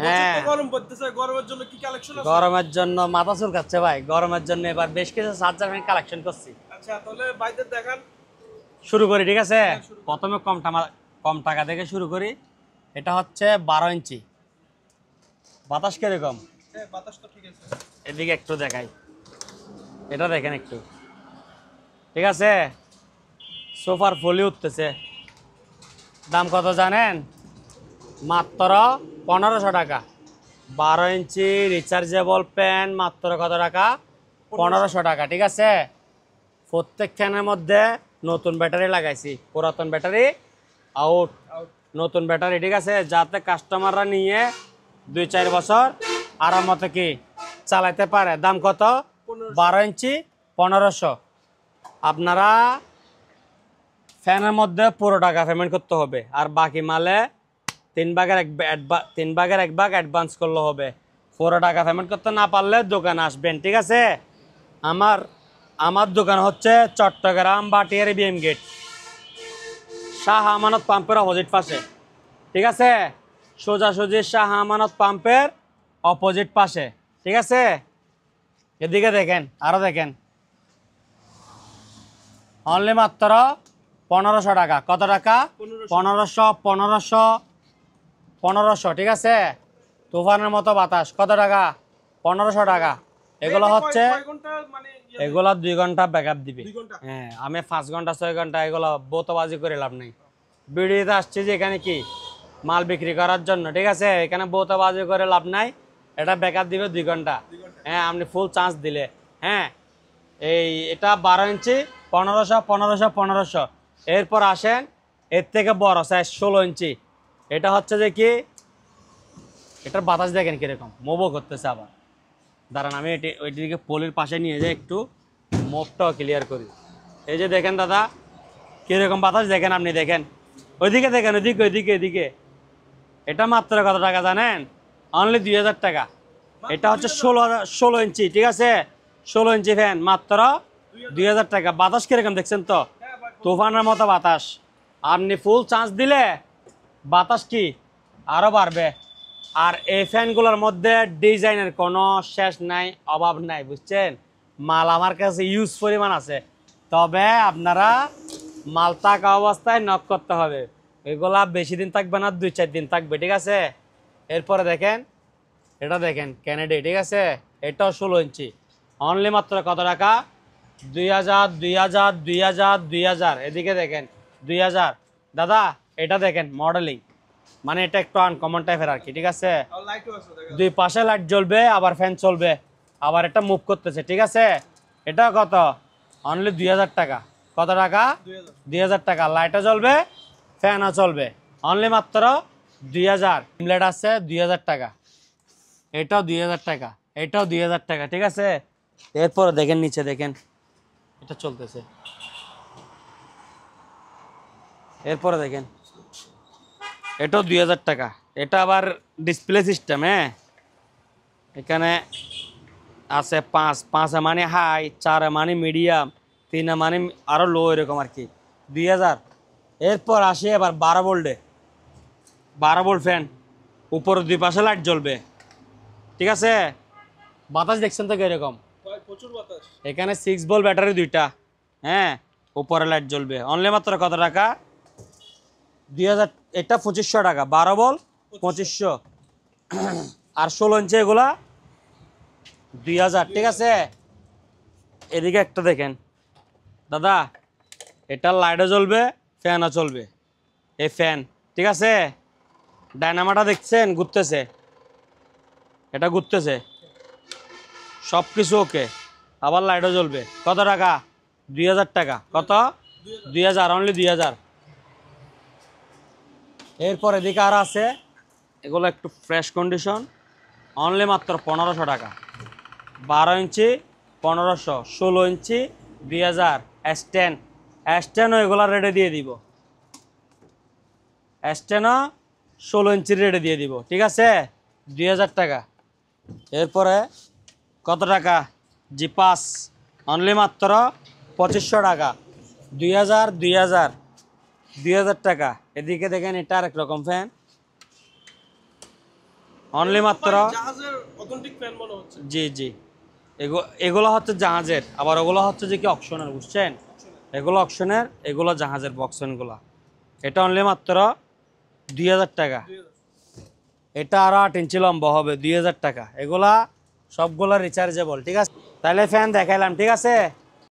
হ্যাঁ, গরমের জন্য মাথা চুলকাচ্ছে ভাই। গরমের জন্য এবার বেশ কিছু চার্জার ফ্যান কালেকশন করছি। আচ্ছা, তাহলে ভাইদের দেখান। শুরু করি, ঠিক আছে? শুরু করি। প্রথমে কম টাকা থেকে শুরু করি। এটা হচ্ছে 12 ইঞ্চি। বাতাস কিরকম? হ্যাঁ, বাতাস তো ঠিক আছে। এদিকে একটু দেখাই, এটা দেখেন একটু, ঠিক আছে? সোফার ফলি উঠতেছে। দাম কত জানেন? মাত্র 1500 টাকা। 12 ইঞ্চি রিচার্জেবল ফ্যান মাত্র কত টাকা? 1500 টাকা, ঠিক আছে? প্রত্যেক ফ্যানের মধ্যে নতুন ব্যাটারি লাগাইছি, পুরাতন ব্যাটারি আউট, নতুন ব্যাটারি, ঠিক আছে? যাতে কাস্টমাররা নিয়ে 2-4 বছর আরামত কি চালাতে পারে। দাম কত? 12 ইঞ্চি 1500। আপনারা ফ্যানের মধ্যে পুরো টাকা পেমেন্ট করতে হবে, আর বাকি মালে 3/1 অ্যাডভান্স করলে হবে। পুরো টাকা পেমেন্ট করতে না পারলে দোকানে আসবেন, ঠিক আছে? আমার দোকান হচ্ছে চট্টগ্রাম বাটিয়ারি বিএম গেট, শাহ আমানত পাম্পের অপোজিট পাশে, ঠিক আছে? সোজাসুজি শাহ আমানত পাম্পের অপোজিট পাশে, ঠিক আছে? এদিকে দেখেন, আরো দেখেন, অনলি মাত্র 1500 টাকা। কত টাকা? 1500, ঠিক আছে? তুফানের মতো বাতাস। কত টাকা? 1500 টাকা। এগুলো হচ্ছে, এগুলো 2 ঘন্টা ব্যাকআপ দিবে। হ্যাঁ, আমি 5 ঘন্টা 6 ঘন্টা এগুলো বোতবাজি করে লাভ নেই। ভিডিওতে আসছে যে এখানে কি মাল বিক্রি করার জন্য, ঠিক আছে? এখানে বোতবাজি করে লাভ নাই। এটা ব্যাকআপ দিবে 2 ঘন্টা। হ্যাঁ, আপনি ফুল চার্জ দিলে। হ্যাঁ, এটা 12 ইঞ্চি 1500। এরপর আসেন এর থেকে বড় সাইজ 16 ইঞ্চি। এটা হচ্ছে যে কি, এটার বাতাস দেখেন কিরকম মোবো করতেছে। আবার দাঁড়ান, আমি ওইদিকে পোলের পাশে নিয়ে যাই, একটু মোবটাও ক্লিয়ার করি। এই যে দেখেন দাদা, কিরকম বাতাস দেখেন, আপনি দেখেন, ওইদিকে দেখেন, ওইদিকে। এটা মাত্র কত টাকা জানেন? অনলি 2000 টাকা। এটা হচ্ছে 16 ইঞ্চি, ঠিক আছে? 16 ইঞ্চি ফ্যান মাত্র 2000 টাকা। বাতাস কিরকম দেখছেন তো? তুফানের মতো বাতাস। আপনি ফুল চার্জ দিলে বাতাস কি আরো বাড়বে। আর এই ফ্যানগুলোর মধ্যে ডিজাইনের কোনো শেষ নাই, অভাব নাই, বুঝছেন? মাল আমার কাছে ইউজ পরিমাণ আছে, তবে আপনারা মাল থাকা অবস্থায় নক করতে হবে। এগুলা বেশি দিন থাকবে না, 2-4 দিন থাকবে, ঠিক আছে? এরপরে দেখেন, এটা দেখেন ক্যানেডি, ঠিক আছে? এটাও 16 ইঞ্চি। অনলি মাত্র কত টাকা? 2000। এদিকে দেখেন 2000। দাদা এটা দেখেন মডেলিং, মানে এটা একটু আনকমন টাইপের আর কি, ঠিক আছে? দুই পাশে লাইট জ্বলবে, আবার ফ্যান চলবে, আবার এটা মুভ করতেছে, ঠিক আছে? এটা কত? অনলি 2000 টাকা। কত টাকা? 2000 টাকা। লাইটও জ্বলবে, ফ্যানও চলবে, অনলি মাত্র 2000। ইমলেট আছে 2000 টাকা। এটাও 2000 টাকা, এটাও 2000 টাকা, ঠিক আছে? এরপরে দেখেন নিচে দেখেন, এটা চলতেছে। এরপরে দেখেন, এটাও 2000 টাকা। এটা আবার ডিসপ্লে সিস্টেম। হ্যাঁ, এখানে আছে 5 মানে হাই, 4 মানে মিডিয়াম, 3 মানে আরো লো, এরকম আর কি। 2000। এরপর আসে এবার 12 ভোল্টে, 12 ভোল্ট ফ্যান, উপরে 2 পাশে লাইট জ্বলবে, ঠিক আছে? বাতাস দেখছেন তো কিরকম? প্রচুর বাতাস। এখানে 6 ভোল্ট ব্যাটারি 2টা। হ্যাঁ, উপরে লাইট জ্বলবে। অনলি মাত্র কত টাকা? 2000। এটা 2500 টাকা। 12 ভোল্ট 2500। আর 16 ইঞ্চি এগুলা 2000, ঠিক আছে? এদিকে একটা দেখেন দাদা, এটা লাইটও জ্বলবে, ফ্যানও চলবে। এই ফ্যান, ঠিক আছে? ডায়নামাটা দেখছেন ঘুরতেছে, এটা ঘুরতেছে, সব কিছু ওকে, আবার লাইটও জ্বলবে। কত টাকা? 2000 টাকা। কত? 2000, অনলি 2000। এরপর এদিকে আর আছে, এগুলো একটু ফ্রেশ কন্ডিশন, অনলি মাত্র 1500 টাকা। 12 ইঞ্চি 1500, 16 ইঞ্চি 2000। S10 এগুলো রেটে দিয়ে দিব, S10 16 ইঞ্চির রেটে দিয়ে দিব, ঠিক আছে? 2000 টাকা। এরপরে কত টাকা? G5, অনলি মাত্র 2500 টাকা। 2000 টাকা। এদিকে দেখেন, এটা আরেক রকম ফ্যান, অনলি মাত্র জাহাজের অথেন্টিক ফ্যান মনে হচ্ছে। জি জি, এগুলো হচ্ছে জাহাজের, আবার ওগুলো হচ্ছে যে কি অকশনের, বুঝছেন? এগুলো অকশনের, এগুলো জাহাজের বক্সেনগুলো। এটা অনলি মাত্র 2000 টাকা। এটা আরো 8 ইঞ্চি লম্বা হবে, 2000 টাকা। এগুলা সবগুলা রিচার্জেবল, ঠিক আছে? তাহলে ফ্যান দেখাইলাম, ঠিক আছে?